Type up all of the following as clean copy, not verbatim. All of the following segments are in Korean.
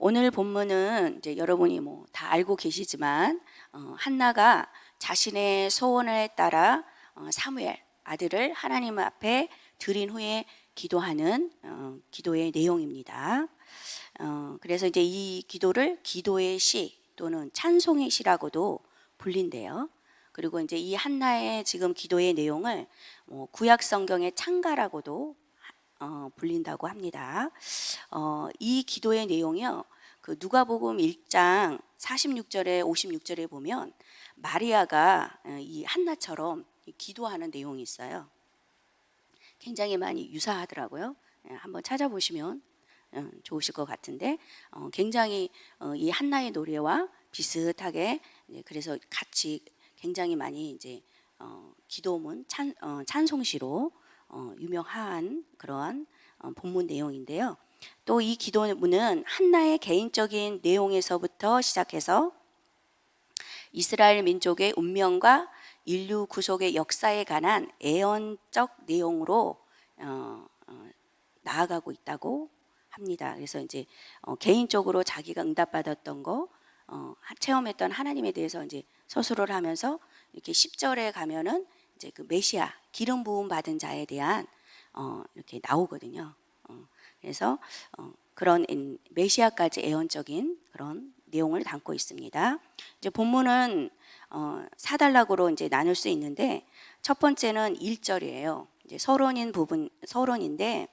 오늘 본문은 이제 여러분이 뭐 다 알고 계시지만 한나가 자신의 소원에 따라 사무엘 아들을 하나님 앞에 드린 후에 기도하는 기도의 내용입니다. 그래서 이제 이 기도를 기도의 시 또는 찬송의 시라고도 불린대요. 그리고 이제 이 한나의 지금 기도의 내용을 구약 성경의 창가라고도 불린다고 합니다. 이 기도의 내용이요. 그 누가복음 1장 46절에 56절에 보면 마리아가 이 한나처럼 기도하는 내용이 있어요. 굉장히 많이 유사하더라고요. 한번 찾아보시면 좋으실 것 같은데 굉장히 이 한나의 노래와 비슷하게 그래서 같이 굉장히 많이 이제 기도문 찬송시로 유명한 그러한 본문 내용인데요. 또 이 기도문은 한나의 개인적인 내용에서부터 시작해서 이스라엘 민족의 운명과 인류 구속의 역사에 관한 애언적 내용으로 나아가고 있다고 합니다. 그래서 이제 개인적으로 자기가 응답받았던 거, 체험했던 하나님에 대해서 이제 서술을 하면서 이렇게 10절에 가면은 이제 그 메시아 기름 부음 받은 자에 대한 이렇게 나오거든요. 그래서 그런 메시아까지 애언적인 그런 내용을 담고 있습니다. 이제 본문은 4단락으로 이제 나눌 수 있는데 첫 번째는 1절이에요. 이제 서론인데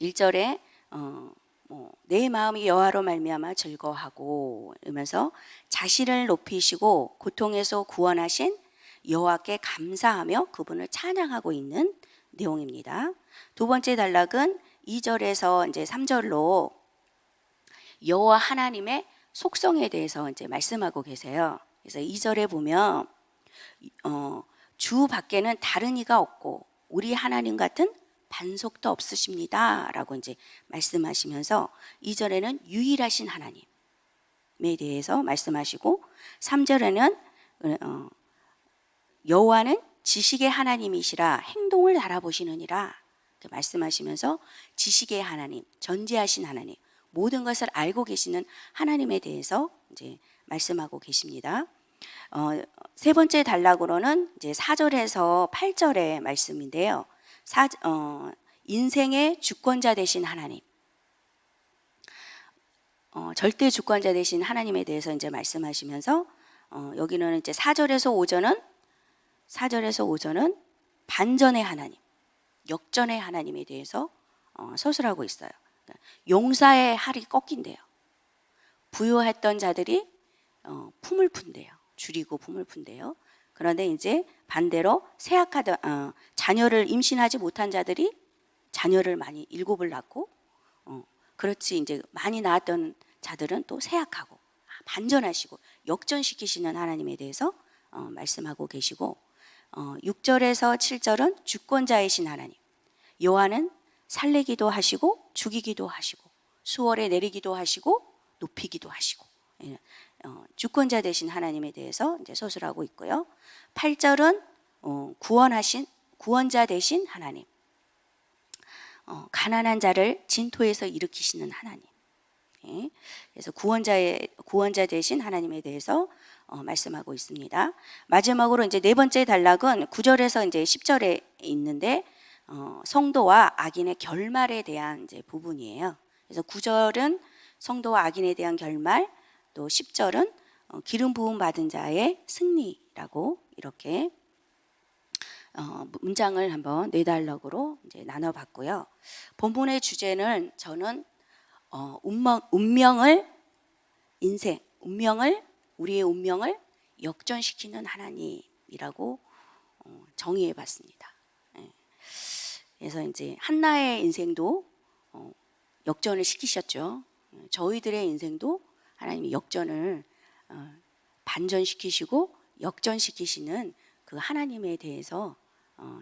1절에 내 마음이 여호와로 말미암아 즐거워하고 이러면서 자신을 높이시고 고통에서 구원하신 여호와께 감사하며 그분을 찬양하고 있는 내용입니다. 두 번째 단락은 2절에서 이제 3절로 여호와 하나님의 속성에 대해서 이제 말씀하고 계세요. 그래서 2절에 보면 주 밖에는 다른 이가 없고 우리 하나님 같은 반석도 없으십니다 라고 이제 말씀하시면서 2절에는 유일하신 하나님에 대해서 말씀하시고 3절에는 여호와는 지식의 하나님이시라 행동을 알아보시느니라 말씀하시면서 지식의 하나님, 전지하신 하나님, 모든 것을 알고 계시는 하나님에 대해서 이제 말씀하고 계십니다. 세 번째 단락으로는 이제 4절에서 8절의 말씀인데요. 인생의 주권자 되신 하나님, 절대 주권자 되신 하나님에 대해서 이제 말씀하시면서 여기는 이제 4절에서 5절은 반전의 하나님, 역전의 하나님에 대해서 서술하고 있어요. 용사의 할이 꺾인대요. 부유했던 자들이 품을 푼대요. 줄이고 품을 푼대요. 그런데 이제 반대로 자녀를 임신하지 못한 자들이 자녀를 많이 7을 낳고 그렇지 이제 많이 낳았던 자들은 또 쇠약하고 반전하시고 역전시키시는 하나님에 대해서 말씀하고 계시고 6절에서 7절은 주권자이신 하나님, 여호와는 살리기도 하시고 죽이기도 하시고 수월에 내리기도 하시고 높이기도 하시고 주권자 되신 하나님에 대해서 이제 서술하고 있고요. 8절은 구원자 되신 하나님, 가난한 자를 진토에서 일으키시는 하나님. 그래서 구원자 되신 하나님에 대해서 말씀하고 있습니다. 마지막으로 이제 네 번째 단락은 9절에서 이제 10절에 있는데 성도와 악인의 결말에 대한 이제 부분이에요. 그래서 9절은 성도와 악인에 대한 결말, 또 10절은 기름 부음 받은 자의 승리라고 이렇게 문장을 한번 네 단락으로 이제 나눠봤고요. 본문의 주제는 저는 우리의 운명을 역전시키는 하나님이라고 정의해봤습니다. 그래서 이제 한나의 인생도 역전을 시키셨죠. 저희들의 인생도 하나님이 역전을 반전시키시고 역전시키시는 그 하나님에 대해서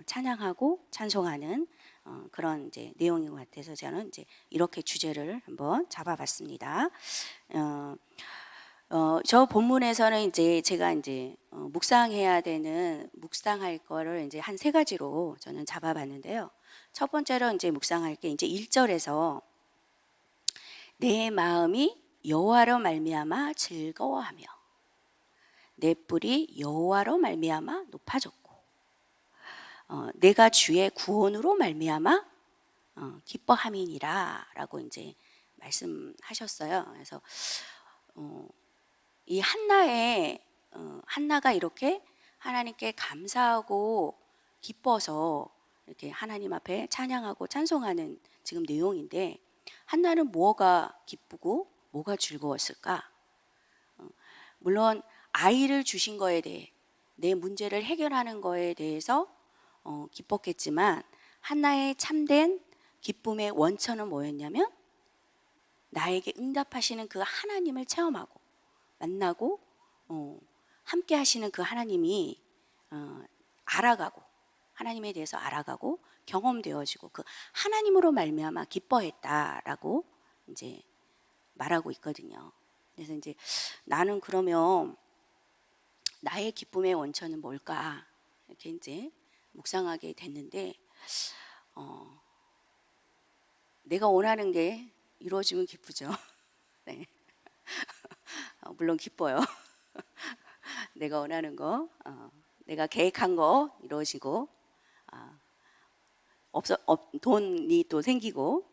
찬양하고 찬송하는 그런 이제 내용인 것 같아서 저는 이제 이렇게 주제를 한번 잡아봤습니다. 저 본문에서는 이제 제가 이제 묵상할 거를 이제 한 3가지로 저는 잡아봤는데요. 첫 번째로 이제 묵상할 게 이제 1절에서 내 마음이 여호와로 말미암아 즐거워하며 내 뿔이 여호와로 말미암아 높아졌고 내가 주의 구원으로 말미암아 기뻐함이니라라고 이제 말씀하셨어요. 그래서 이 한나가 이렇게 하나님께 감사하고 기뻐서 이렇게 하나님 앞에 찬양하고 찬송하는 지금 내용인데, 한나는 뭐가 기쁘고 뭐가 즐거웠을까? 물론 아이를 주신 거에 대해, 내 문제를 해결하는 거에 대해서 기뻤겠지만, 한나의 참된 기쁨의 원천은 뭐였냐면 나에게 응답하시는 그 하나님을 체험하고 만나고 함께 하시는 그 하나님이 알아가고, 하나님에 대해서 알아가고 경험되어지고 그 하나님으로 말미암아 기뻐했다라고 이제 말하고 있거든요. 그래서 이제 나는 그러면 나의 기쁨의 원천은 뭘까? 이렇게 이제 묵상하게 됐는데, 내가 원하는 게 이루어지면 기쁘죠. 네. 물론 기뻐요. 내가 원하는 거, 내가 계획한 거 이루어지고, 돈이 또 생기고,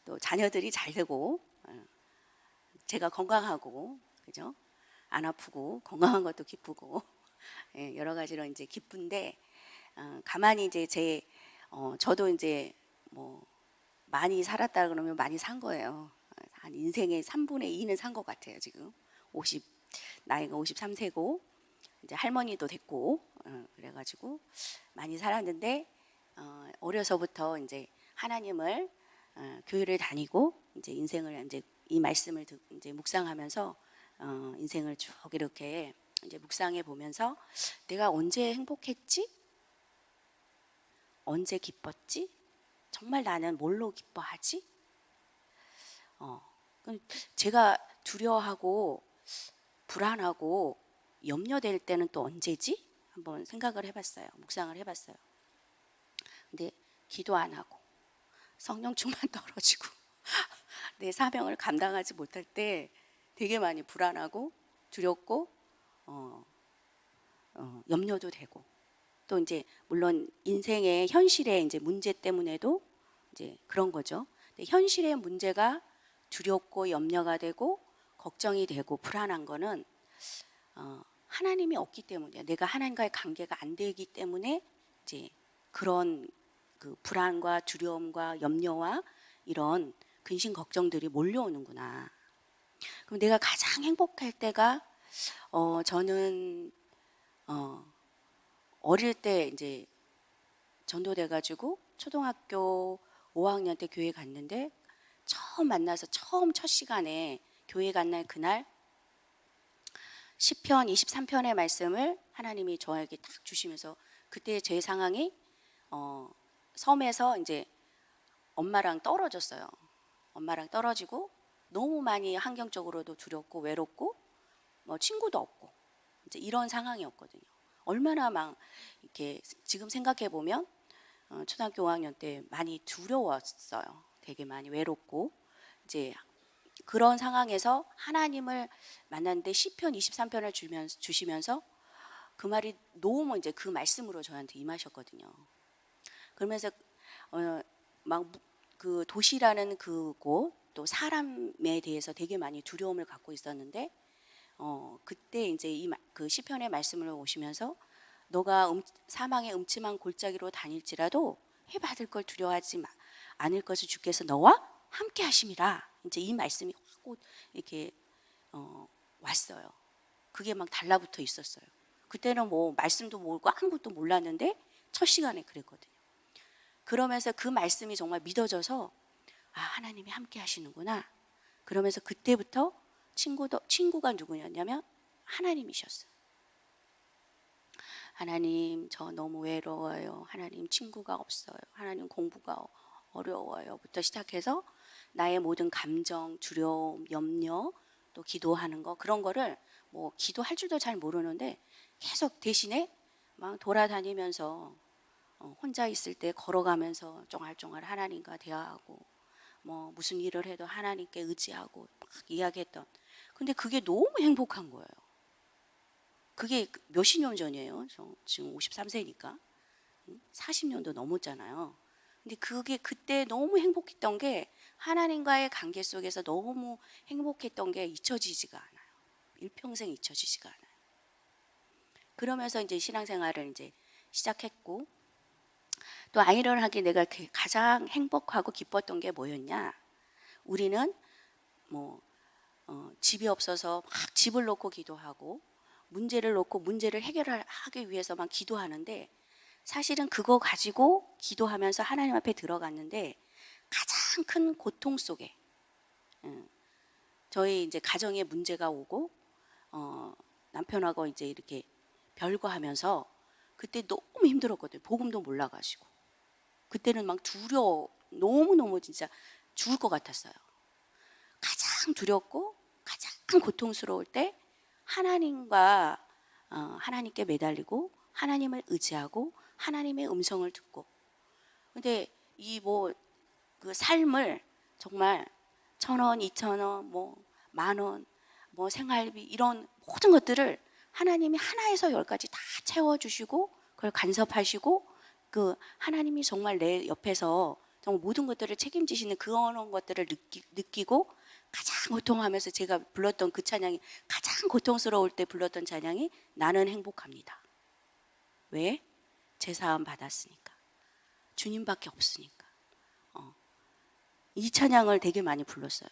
또 자녀들이 잘 되고, 제가 건강하고, 그죠? 안 아프고 건강한 것도 기쁘고, 예, 여러 가지로 이제 기쁜데, 가만히 이제 저도 이제 뭐 많이 살았다 그러면 많이 산 거예요. 한 인생의 3분의 2는 산 것 같아요. 지금 나이가 53세고 이제 할머니도 됐고, 그래가지고 많이 살았는데, 어려서부터 이제 하나님을 교회를 다니고 이제 인생을 이제 이 말씀을 이제 묵상하면서 인생을 쭉 이렇게 이제 묵상해 보면서, 내가 언제 행복했지? 언제 기뻤지? 정말 나는 뭘로 기뻐하지? 제가 두려워하고 불안하고 염려될 때는 또 언제지? 한번 생각을 해봤어요. 묵상을 해봤어요. 근데 기도 안 하고 성령 충만 떨어지고 내 사명을 감당하지 못할 때 되게 많이 불안하고 두렵고 염려도 되고, 또 이제 물론 인생의 현실의 이제 문제 때문에도 이제 그런 거죠. 근데 현실의 문제가 두렵고 염려가 되고 걱정이 되고 불안한 거는 하나님이 없기 때문이에요. 내가 하나님과의 관계가 안 되기 때문에 이제 그런 그 불안과 두려움과 염려와 이런 근심 걱정들이 몰려오는구나. 그럼 내가 가장 행복할 때가 저는 어릴 때 이제 전도돼가지고 초등학교 5학년 때 교회 갔는데, 처음 만나서 처음 첫 시간에 교회 간 날 그날 시편 23편의 말씀을 하나님이 저에게 딱 주시면서, 그때 제 상황이 섬에서 이제 엄마랑 떨어졌어요. 엄마랑 떨어지고 너무 많이 환경적으로도 두렵고 외롭고 뭐 친구도 없고 이제 이런 상황이었거든요. 얼마나 막 이렇게 지금 생각해 보면 초등학교 5학년 때 많이 두려웠어요. 되게 많이 외롭고, 이제 그런 상황에서 하나님을 만났는데 시편 23편을 주시면서 그 말이 너무 이제 그 말씀으로 저한테 임하셨거든요. 그러면서 막 그 도시라는 그곳, 또 사람에 대해서 되게 많이 두려움을 갖고 있었는데, 그때 이제 그 시편의 말씀을 오시면서, 너가 사망의 음침한 골짜기로 다닐지라도 해 받을 걸 두려워하지 않을 것을 주께서 너와 함께 하심이라. 이제 이 말씀이 확 이렇게 왔어요. 그게 막 달라붙어 있었어요. 그때는 뭐 말씀도 모르고 아무것도 몰랐는데 첫 시간에 그랬거든요. 그러면서 그 말씀이 정말 믿어져서, 하나님이 함께 하시는구나. 그러면서 그때부터 친구가 누구였냐면 하나님이셨어요. 하나님, 저 너무 외로워요. 하나님, 친구가 없어요. 하나님, 공부가 어려워요. 부터 시작해서 나의 모든 감정, 두려움, 염려, 또 기도하는 거, 그런 거를 뭐 기도할 줄도 잘 모르는데 계속 대신에 막 돌아다니면서 혼자 있을 때 걸어가면서 쫑알쫑알 하나님과 대화하고, 뭐 무슨 일을 해도 하나님께 의지하고 막 이야기했던. 근데 그게 너무 행복한 거예요. 그게 몇십 년 전이에요. 저 지금 53세니까 40년도 넘었잖아요. 근데 그게 그때 너무 행복했던 게 하나님과의 관계 속에서 너무 행복했던 게 잊혀지지가 않아요. 일평생 잊혀지지가 않아요. 그러면서 이제 신앙생활을 이제 시작했고, 또 아이러니하게 내가 가장 행복하고 기뻤던 게 뭐였냐? 우리는 뭐 집이 없어서 막 집을 놓고 기도하고 문제를 놓고 문제를 해결하기 위해서만 기도하는데, 사실은 그거 가지고 기도하면서 하나님 앞에 들어갔는데 가장 큰 고통 속에 저희 이제 가정에 문제가 오고 남편하고 이제 이렇게 별거하면서 그때 너무 힘들었거든요. 복음도 몰라가지고 그때는 막 두려워, 너무너무 진짜 죽을 것 같았어요. 가장 두렵고 가장 고통스러울 때 하나님과 하나님께 매달리고 하나님을 의지하고 하나님의 음성을 듣고, 근데 이 뭐 그 삶을 정말 1,000원, 2,000원, 뭐 10,000원, 뭐 생활비 이런 모든 것들을 하나님이 하나에서 10가지 다 채워주시고 그걸 간섭하시고, 그 하나님이 정말 내 옆에서 정말 모든 것들을 책임지시는 그런 것들을 느끼고 가장 고통하면서 제가 불렀던 그 찬양이, 가장 고통스러울 때 불렀던 찬양이 나는 행복합니다. 왜? 제사함 받았으니까. 주님밖에 없으니까. 이 찬양을 되게 많이 불렀어요.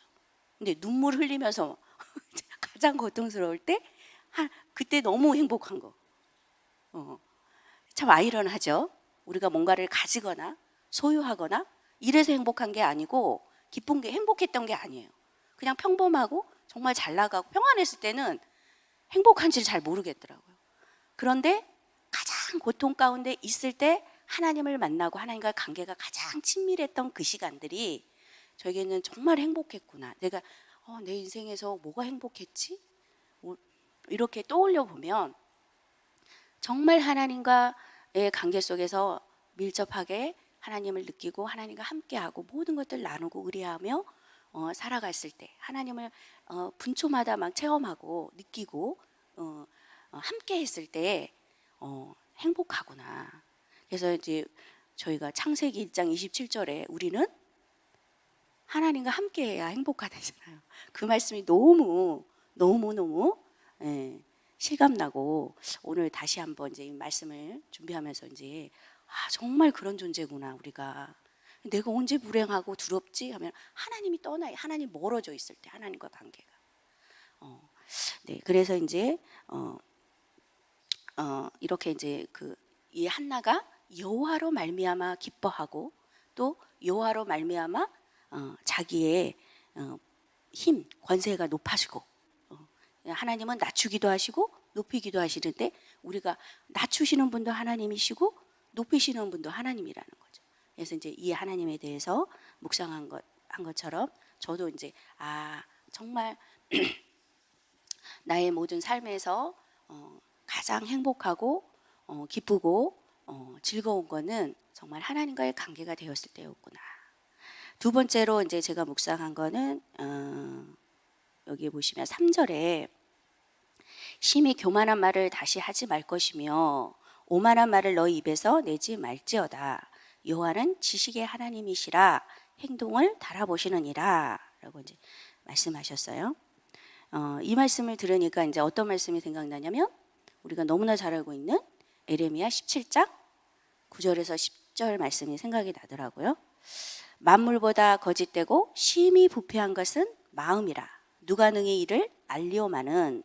근데 눈물 흘리면서 가장 고통스러울 때 그때 너무 행복한 거. 참 아이러니하죠. 우리가 뭔가를 가지거나 소유하거나 이래서 행복한 게 아니고, 기쁜 게 행복했던 게 아니에요. 그냥 평범하고 정말 잘 나가고 평안했을 때는 행복한지를 잘 모르겠더라고요. 그런데 가장 고통 가운데 있을 때 하나님을 만나고 하나님과의 관계가 가장 친밀했던 그 시간들이 저에게는 정말 행복했구나. 내가 내 인생에서 뭐가 행복했지? 이렇게 떠올려 보면 정말 하나님과의 관계 속에서 밀접하게 하나님을 느끼고 하나님과 함께하고 모든 것들 나누고 의뢰하며 살아갔을 때, 하나님을 분초마다 막 체험하고 느끼고 함께 했을 때 행복하구나. 그래서 이제 저희가 창세기 1장 27절에 우리는 하나님과 함께해야 행복하다잖아요. 그 말씀이 너무 실감나고, 오늘 다시 한번 이제 이 말씀을 준비하면서 이제 정말 그런 존재구나 우리가. 내가 언제 불행하고 두렵지 하면 하나님이 하나님 멀어져 있을 때, 하나님과 관계가. 네, 그래서 이제 이렇게 이제 이 한나가 여호와로 말미암아 기뻐하고, 또 여호와로 말미암아 자기의 힘, 권세가 높아지고, 하나님은 낮추기도 하시고 높이기도 하시는데, 우리가 낮추시는 분도 하나님이시고 높이시는 분도 하나님이라는 거죠. 그래서 이제 이 하나님에 대해서 묵상한 것처럼 저도 이제 정말 나의 모든 삶에서 가장 행복하고 기쁘고 즐거운 거는 정말 하나님과의 관계가 되었을 때였구나. 두 번째로 이제 제가 묵상한 거는 여기 보시면 3절에 심히 교만한 말을 다시 하지 말 것이며 오만한 말을 너희 입에서 내지 말지어다. 여호와는 지식의 하나님이시라 행동을 달아보시느니라 라고 이제 말씀하셨어요. 이 말씀을 들으니까 이제 어떤 말씀이 생각나냐면, 우리가 너무나 잘 알고 있는 에레미야 17장 9절에서 10절 말씀이 생각이 나더라고요. 만물보다 거짓되고 심히 부패한 것은 마음이라. 누가 능히 이를 알리오마는.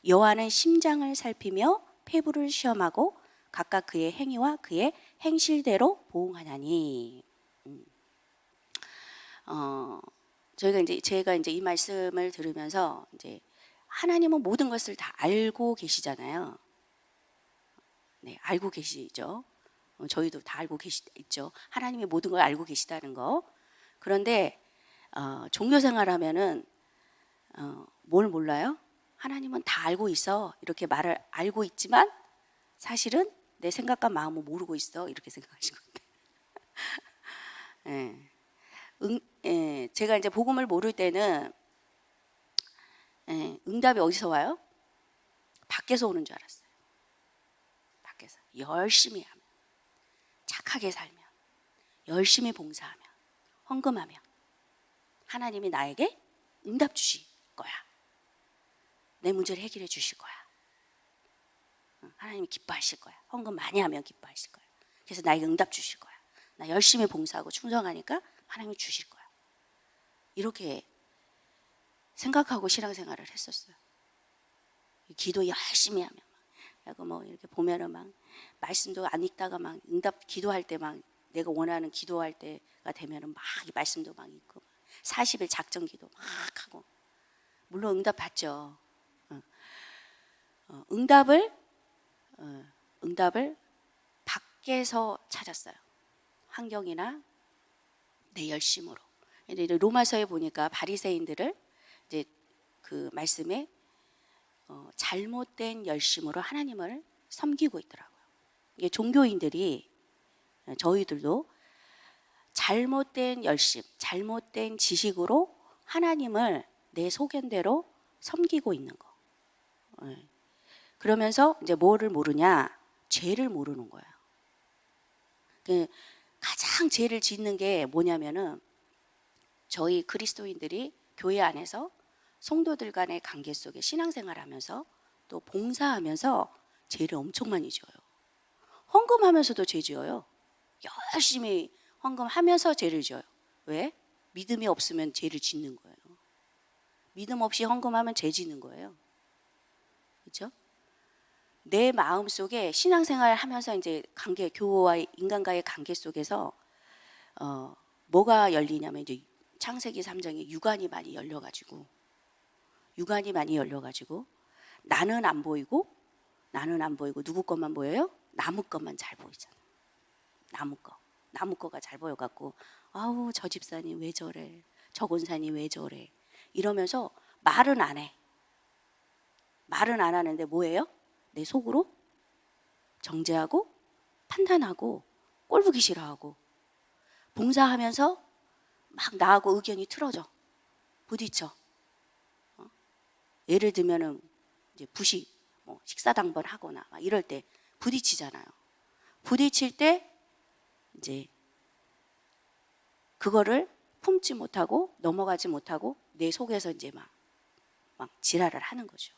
여호와는 심장을 살피며 폐부를 시험하고 각각 그의 행위와 그의 행실대로 보응하나니. 제가 이제 이 말씀을 들으면서 이제 하나님은 모든 것을 다 알고 계시잖아요. 네, 알고 계시죠. 저희도 다 알고 있죠. 하나님이 모든 걸 알고 계시다는 거. 그런데 종교 생활하면은 뭘 몰라요? 하나님은 다 알고 있어. 이렇게 말을 알고 있지만 사실은 내 생각과 마음을 모르고 있어. 이렇게 생각하시는 건데. 네. 예, 제가 이제 복음을 모를 때는 응답이 어디서 와요? 밖에서 오는 줄 알았어요. 밖에서 열심히 하면, 착하게 살면, 열심히 봉사하면, 헌금하면 하나님이 나에게 응답 주실 거야. 내 문제를 해결해 주실 거야. 하나님이 기뻐하실 거야. 헌금 많이 하면 기뻐하실 거야. 그래서 나에게 응답 주실 거야. 나 열심히 봉사하고 충성하니까 하나님이 주실 거야. 이렇게 생각하고 신앙생활을 했었어요. 기도 열심히 하면 뭐 이렇게 보면은 막 말씀도 안 읽다가 막 응답 기도할 때 막 내가 원하는 기도할 때가 되면은 막 말씀도 막 읽고 40일 작정 기도 막 하고 물론 응답 받죠. 응답을 밖에서 찾았어요. 환경이나 내 열심으로. 근데 로마서에 보니까 바리새인들을 이제 그 말씀에 잘못된 열심으로 하나님을 섬기고 있더라고요. 이게 종교인들이 저희들도 잘못된 열심, 잘못된 지식으로 하나님을 내 소견대로 섬기고 있는 거. 그러면서 이제 뭐를 모르냐? 죄를 모르는 거예요. 가장 죄를 짓는 게 뭐냐면은 저희 그리스도인들이 교회 안에서 성도들 간의 관계 속에 신앙생활하면서 또 봉사하면서 죄를 엄청 많이 지어요. 헌금하면서도 죄 지어요. 열심히 헌금하면서 죄를 지어요. 왜? 믿음이 없으면 죄를 짓는 거예요. 믿음 없이 헌금하면 죄 짓는 거예요. 그렇죠? 내 마음 속에 신앙생활 하면서 이제 관계, 교우와 인간과의 관계 속에서 뭐가 열리냐면 이제 창세기 3장에 육안이 많이 열려가지고 나는 안 보이고 누구 것만 보여요? 나무 것만 잘 보이잖아요. 나무 거가 잘 보여갖고 아우 저 집사님 왜 저래, 저 권사님 왜 저래 이러면서 말은 안 하는데 뭐예요? 내 속으로 정죄하고 판단하고 꼴보기 싫어하고 봉사하면서 막 나하고 의견이 틀어져 부딪혀. 예를 들면은 이제 부식 뭐 식사당번 하거나 막 이럴 때 부딪히잖아요. 부딪힐 때 이제 그거를 품지 못하고 넘어가지 못하고 내 속에서 이제 막 지랄을 하는 거죠.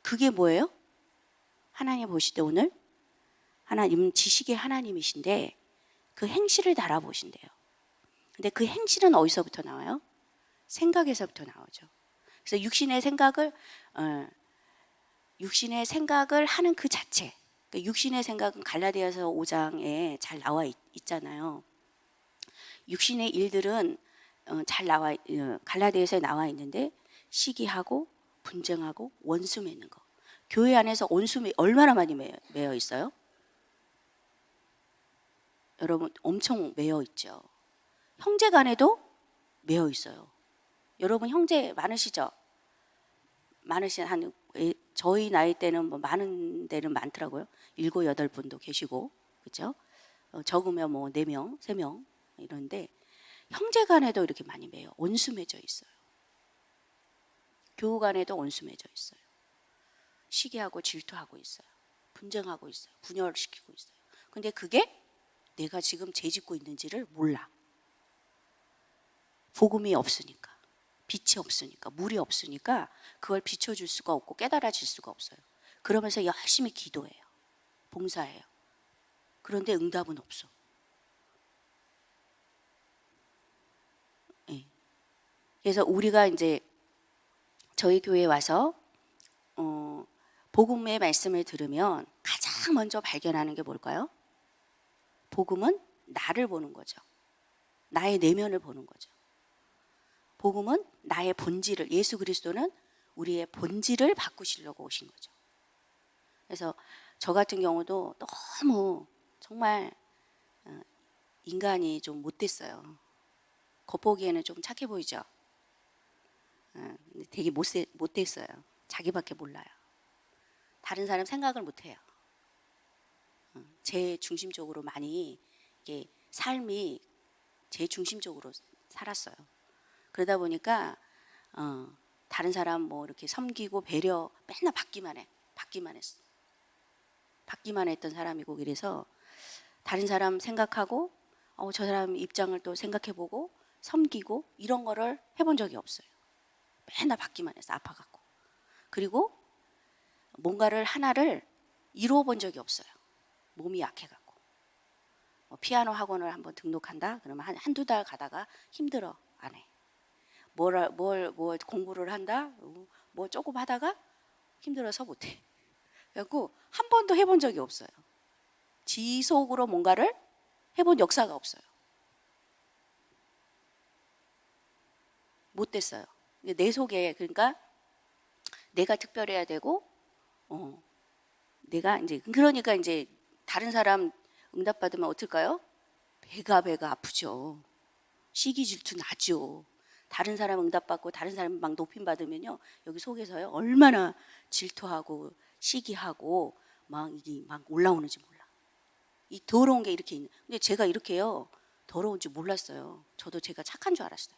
그게 뭐예요? 하나님 보실 때 오늘 하나님 지식의 하나님이신데 그 행실을 달아보신대요. 근데 그 행실은 어디서부터 나와요? 생각에서부터 나오죠. 그래서 육신의 생각을 하는 그 자체. 그러니까 육신의 생각은 갈라디아서 5장에 잘 나와 있잖아요. 육신의 일들은 잘 나와 갈라디아서에 나와 있는데 시기하고 분쟁하고 원수 맺는 거. 교회 안에서 원수 얼마나 많이 매여 있어요? 여러분 엄청 매여 있죠. 형제 간에도 매여 있어요. 여러분 형제 많으시죠? 저희 나이 때는 뭐 많은 데는 많더라고요. 7, 8분도 계시고 그렇죠? 적으면 뭐 4명, 3명 이런데 형제 간에도 이렇게 많이 매여 원수 맺어 있어요. 교우 간에도 원수 맺어 있어요. 시기하고 질투하고 있어요. 분쟁하고 있어요. 분열시키고 있어요. 근데 그게 내가 지금 죄 짓고 있는지를 몰라. 복음이 없으니까, 빛이 없으니까, 물이 없으니까 그걸 비춰줄 수가 없고 깨달아질 수가 없어요. 그러면서 열심히 기도해요. 봉사해요. 그런데 응답은 없어. 네. 그래서 우리가 이제 저희 교회에 와서 복음의 말씀을 들으면 가장 먼저 발견하는 게 뭘까요? 복음은 나를 보는 거죠. 나의 내면을 보는 거죠. 복음은 나의 본질을, 예수 그리스도는 우리의 본질을 바꾸시려고 오신 거죠. 그래서 저 같은 경우도 너무 정말 인간이 좀 못됐어요. 겉보기에는 좀 착해 보이죠. 되게 못됐어요. 자기밖에 몰라요. 다른 사람 생각을 못해요. 제 중심적으로 많이 이게 삶이 제 중심적으로 살았어요. 그러다 보니까 다른 사람 뭐 이렇게 섬기고 배려 맨날 받기만 했어. 받기만 했던 사람이고, 그래서 다른 사람 생각하고 저 사람 입장을 또 생각해보고 섬기고 이런 거를 해본 적이 없어요. 맨날 받기만 했어, 아파갖고. 그리고 뭔가를 하나를 이루어 본 적이 없어요. 몸이 약해갖고. 피아노 학원을 한번 등록한다? 그러면 한두 달 가다가 힘들어, 안 해. 뭘 공부를 한다? 뭐 조금 하다가 힘들어서 못해. 그래갖고 한 번도 해본 적이 없어요. 지속으로 뭔가를 해본 역사가 없어요. 못 됐어요. 내 속에, 그러니까 내가 특별해야 되고, 내가 이제, 그러니까 이제 다른 사람 응답받으면 어떨까요? 배가 아프죠. 시기 질투 나죠. 다른 사람 응답받고 다른 사람 막 높임 받으면요, 여기 속에서요 얼마나 질투하고 시기하고 막 이게 막 올라오는지 몰라. 이 더러운 게 이렇게 있는. 근데 제가 이렇게요 더러운지 몰랐어요. 저도 제가 착한 줄 알았어요.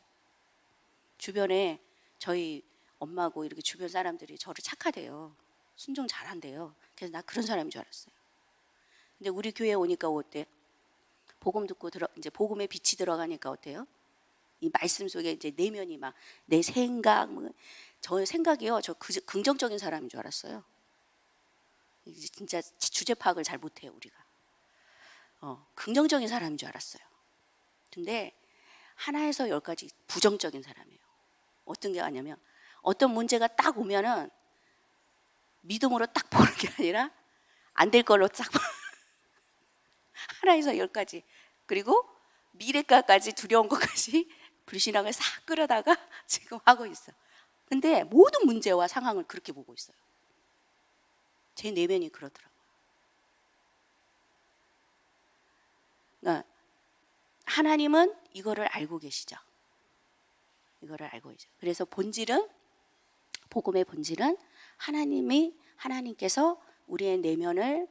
주변에 저희 엄마고 이렇게 주변 사람들이 저를 착하대요. 순종 잘한대요. 그래서 나 그런 사람인 줄 알았어요. 근데 우리 교회 오니까 어때? 복음 듣고 이제 복음의 빛이 들어가니까 어때요? 이 말씀 속에 이제 내면이 막 내 생각, 저 생각이요, 저 긍정적인 사람인 줄 알았어요. 진짜 주제 파악을 잘 못해요 우리가. 긍정적인 사람인 줄 알았어요. 근데 하나에서 열까지 부정적인 사람이에요. 어떤 게 아니냐면 어떤 문제가 딱 오면은 믿음으로 딱 보는 게 아니라 안 될 걸로 딱 하나에서 열까지, 그리고 미래가까지 두려운 것까지 불신앙을 싹 끌어다가 지금 하고 있어. 근데 모든 문제와 상황을 그렇게 보고 있어요. 제 내면이 그렇더라고요. 그러니까 하나님은 이거를 알고 계시죠. 이거를 알고 계시죠. 그래서 본질은, 복음의 본질은 하나님께서 우리의 내면을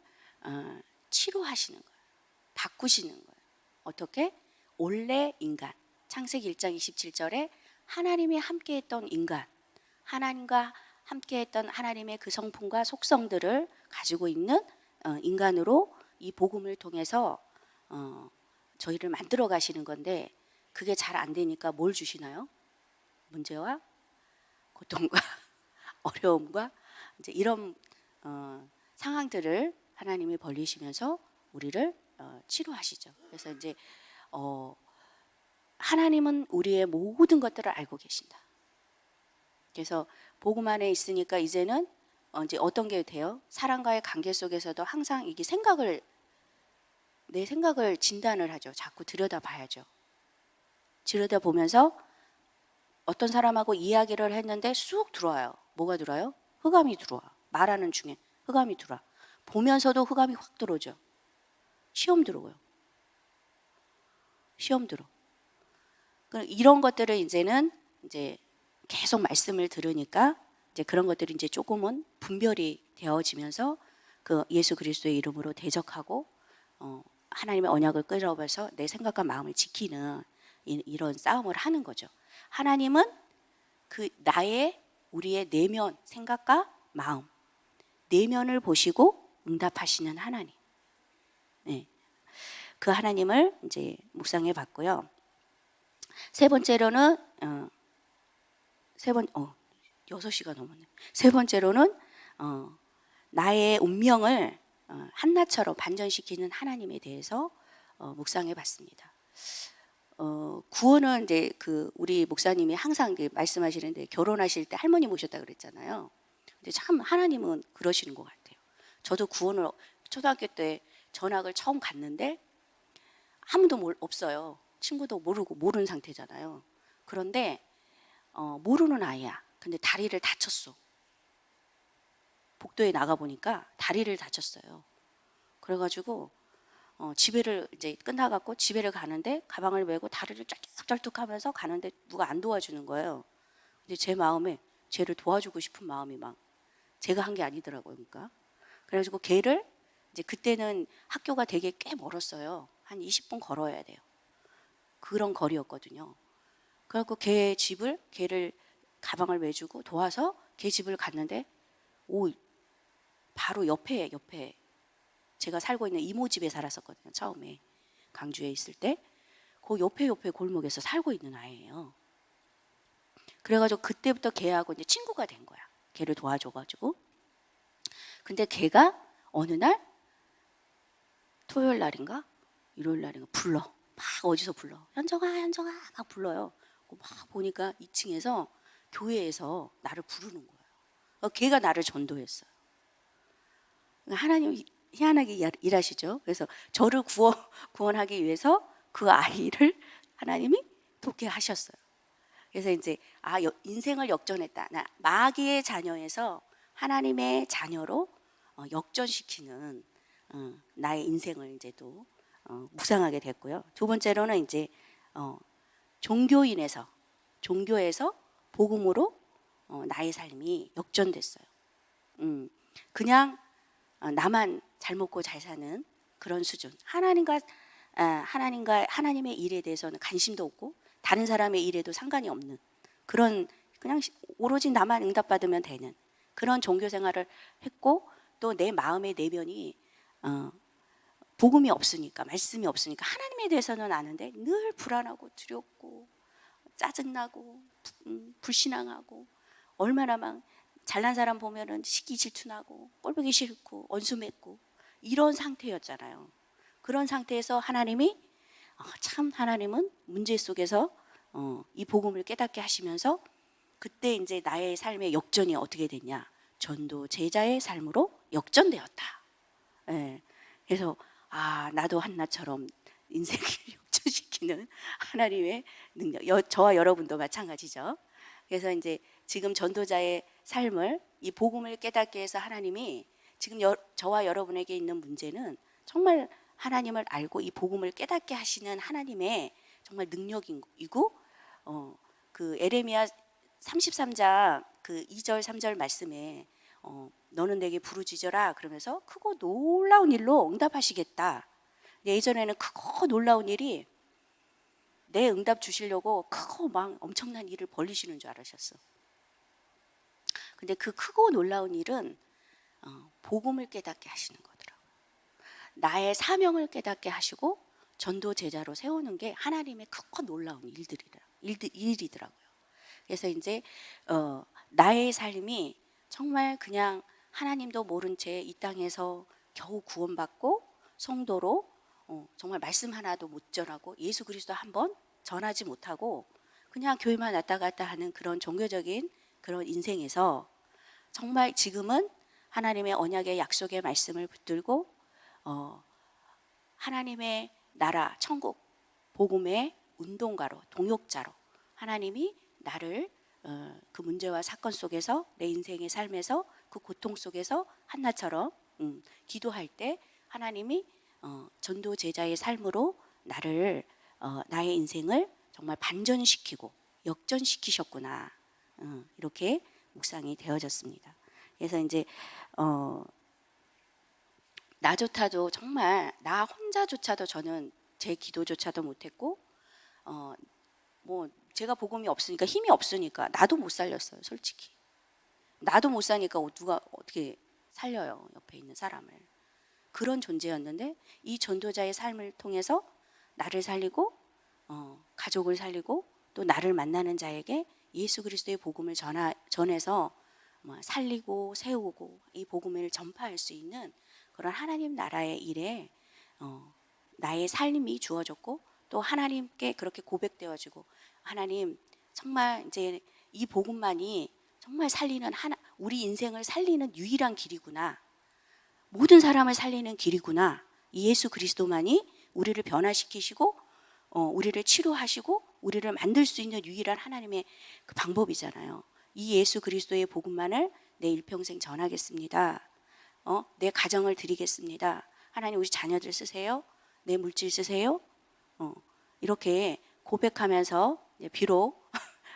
치료하시는 거예요. 바꾸시는 거예요. 어떻게? 원래 인간, 창세기 1장 27절에 하나님이 함께했던 인간, 하나님과 함께했던 하나님의 그 성품과 속성들을 가지고 있는 인간으로 이 복음을 통해서 저희를 만들어 가시는 건데, 그게 잘 안 되니까 뭘 주시나요? 문제와 고통과 어려움과 이제 이런 상황들을 하나님이 벌리시면서 우리를 치료하시죠. 그래서 이제 하나님은 우리의 모든 것들을 알고 계신다. 그래서 복음 안에 있으니까 이제는 이제 어떤 게 돼요? 사람과의 관계 속에서도 항상 이게 내 생각을 진단을 하죠. 자꾸 들여다봐야죠. 들여다보면서 어떤 사람하고 이야기를 했는데 쑥 들어와요. 뭐가 들어와요? 흑암이 들어와. 말하는 중에 흑암이 들어와. 보면서도 흑암이 확 들어오죠. 시험 들어오고요. 시험 들어. 이런 것들을 이제는 이제 계속 말씀을 들으니까 이제 그런 것들이 이제 조금은 분별이 되어지면서 그 예수 그리스도의 이름으로 대적하고 하나님의 언약을 끌어와서 내 생각과 마음을 지키는 이런 싸움을 하는 거죠. 하나님은 우리의 내면, 생각과 마음, 내면을 보시고 응답하시는 하나님. 네. 그 하나님을 이제 묵상해 봤고요. 세 번째로는 6시가 넘었네. 세 번째로는 나의 운명을 한나처럼 반전시키는 하나님에 대해서 묵상해 봤습니다. 구원은 이제 우리 목사님이 항상 말씀하시는데, 결혼하실 때 할머니 모셨다 그랬잖아요. 근데 참 하나님은 그러시는 것 같아요. 저도 구원을 초등학교 때 전학을 처음 갔는데 아무도 없어요. 친구도 모르는 상태잖아요. 그런데 모르는 아이야. 근데 다리를 다쳤어. 복도에 나가 보니까 다리를 다쳤어요. 그래가지고 집에를 이제 끝나갖고 집에를 가는데 가방을 메고 다리를 쩔뚝쩔뚝하면서 가는데 누가 안 도와주는 거예요. 근데 제 마음에 쟤를 도와주고 싶은 마음이 막, 제가 한 게 아니더라고요. 그러니까 그래가지고 걔를 이제, 그때는 학교가 되게 꽤 멀었어요. 한 20분 걸어야 돼요. 그런 거리였거든요. 그래갖고 걔를 가방을 매주고 도와서 걔 집을 갔는데 바로 옆에 제가 살고 있는 이모 집에 살았었거든요. 처음에 강주에 있을 때 그 옆에 골목에서 살고 있는 아이예요. 그래가지고 그때부터 걔하고 이제 친구가 된 거야. 걔를 도와줘가지고. 근데 걔가 어느 날 토요일 날인가 일요일 날인가 불러. 막 어디서 불러. 현정아 막 불러요. 막 보니까 2층에서 교회에서 나를 부르는 거예요. 걔가 나를 전도했어요. 하나님 희한하게 일하시죠. 그래서 저를 구원하기 위해서 그 아이를 하나님이 돕게 하셨어요. 그래서 이제 인생을 역전했다. 마귀의 자녀에서 하나님의 자녀로 역전시키는 나의 인생을 이제 또 묵상하게 됐고요. 두 번째로는 이제 종교에서 복음으로 나의 삶이 역전됐어요. 그냥 나만 잘 먹고 잘 사는 그런 수준. 하나님의 일에 대해서는 관심도 없고 다른 사람의 일에도 상관이 없는 그런, 그냥 오로지 나만 응답받으면 되는 그런 종교 생활을 했고, 또 내 마음의 내면이 복음이 없으니까, 말씀이 없으니까 하나님에 대해서는 아는데 늘 불안하고 두렵고 짜증나고 불신앙하고, 얼마나 막 잘난 사람 보면은 시기 질투나고 꼴보기 싫고 원수 맺고 이런 상태였잖아요. 그런 상태에서 하나님은 문제 속에서 이 복음을 깨닫게 하시면서, 그때 이제 나의 삶의 역전이 어떻게 됐냐, 전도 제자의 삶으로 역전되었다. 예. 그래서 나도 한나처럼 인생을 역전시키는 하나님의 능력, 저와 여러분도 마찬가지죠. 그래서 이제 지금 전도자의 삶을, 이 복음을 깨닫게 해서 하나님이 지금 저와 여러분에게 있는 문제는 정말 하나님을 알고 이 복음을 깨닫게 하시는 하나님의 정말 능력이고, 그 에레미야 33장 그 2절 3절 말씀에 너는 내게 부르짖어라 그러면서 크고 놀라운 일로 응답하시겠다. 예전에는 크고 놀라운 일이 내 응답 주시려고 크고 막 엄청난 일을 벌리시는 줄 알으셨어. 근데 그 크고 놀라운 일은 복음을 깨닫게 하시는 거더라고요. 나의 사명을 깨닫게 하시고 전도 제자로 세우는 게 하나님의 크고 놀라운 일이더라고요. 그래서 이제 나의 삶이 정말 그냥 하나님도 모른 채 이 땅에서 겨우 구원받고 성도로 정말 말씀 하나도 못 전하고 예수 그리스도 한번 전하지 못하고 그냥 교회만 왔다 갔다 하는 그런 종교적인 그런 인생에서, 정말 지금은 하나님의 언약의 약속의 말씀을 붙들고 하나님의 나라 천국 복음의 운동가로, 동역자로 하나님이 나를 그 문제와 사건 속에서, 내 인생의 삶에서, 그 고통 속에서 한나처럼 기도할 때 하나님이 전도 제자의 삶으로 나의 인생을 정말 반전시키고 역전시키셨구나, 이렇게 묵상이 되어졌습니다. 그래서 이제 나조차도, 정말 나 혼자조차도 저는 제 기도조차도 못했고, 뭐 제가 복음이 없으니까, 힘이 없으니까 나도 못 살렸어요. 솔직히 나도 못 사니까 누가 어떻게 살려요, 옆에 있는 사람을. 그런 존재였는데 이 전도자의 삶을 통해서 나를 살리고 가족을 살리고 또 나를 만나는 자에게 예수 그리스도의 복음을 전해서 살리고 세우고 이 복음을 전파할 수 있는 그런 하나님 나라의 일에 나의 삶이 주어졌고, 또 하나님께 그렇게 고백되어지고, 하나님 정말 이제 이 복음만이 정말 우리 인생을 살리는 유일한 길이구나, 모든 사람을 살리는 길이구나, 이 예수 그리스도만이 우리를 변화시키시고 우리를 치료하시고 우리를 만들 수 있는 유일한 하나님의 그 방법이잖아요. 이 예수 그리스도의 복음만을 내 일평생 전하겠습니다. 내 가정을 드리겠습니다. 하나님 우리 자녀들 쓰세요. 내 물질 쓰세요. 이렇게 고백하면서, 비록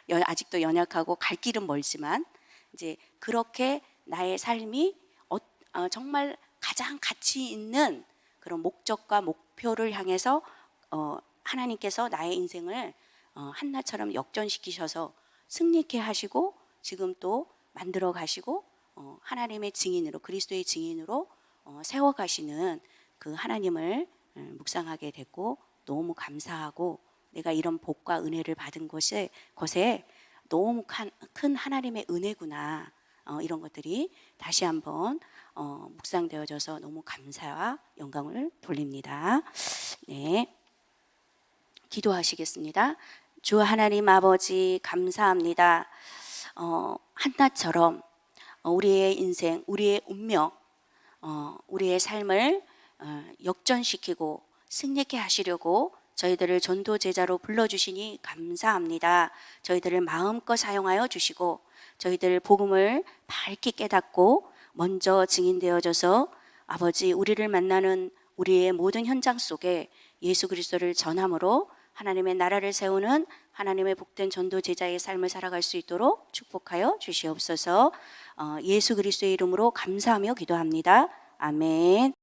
아직도 연약하고 갈 길은 멀지만 이제 그렇게 나의 삶이 정말 가장 가치 있는 그런 목적과 목표를 향해서 하나님께서 나의 인생을 한나처럼 역전시키셔서 승리케 하시고 지금 또 만들어 가시고 하나님의 증인으로, 그리스도의 증인으로 세워 가시는 그 하나님을 묵상하게 됐고, 너무 감사하고 내가 이런 복과 은혜를 받은 것에 너무 큰 하나님의 은혜구나, 이런 것들이 다시 한번 묵상되어져서 너무 감사와 영광을 돌립니다. 네, 기도하시겠습니다. 주 하나님 아버지, 감사합니다. 한나처럼 우리의 인생, 우리의 운명, 우리의 삶을 역전시키고 승리케 하시려고 저희들을 전도 제자로 불러주시니 감사합니다. 저희들을 마음껏 사용하여 주시고 저희들 복음을 밝게 깨닫고 먼저 증인되어져서 아버지, 우리를 만나는 우리의 모든 현장 속에 예수 그리스도를 전함으로 하나님의 나라를 세우는 하나님의 복된 전도 제자의 삶을 살아갈 수 있도록 축복하여 주시옵소서. 예수 그리스도의 이름으로 감사하며 기도합니다. 아멘.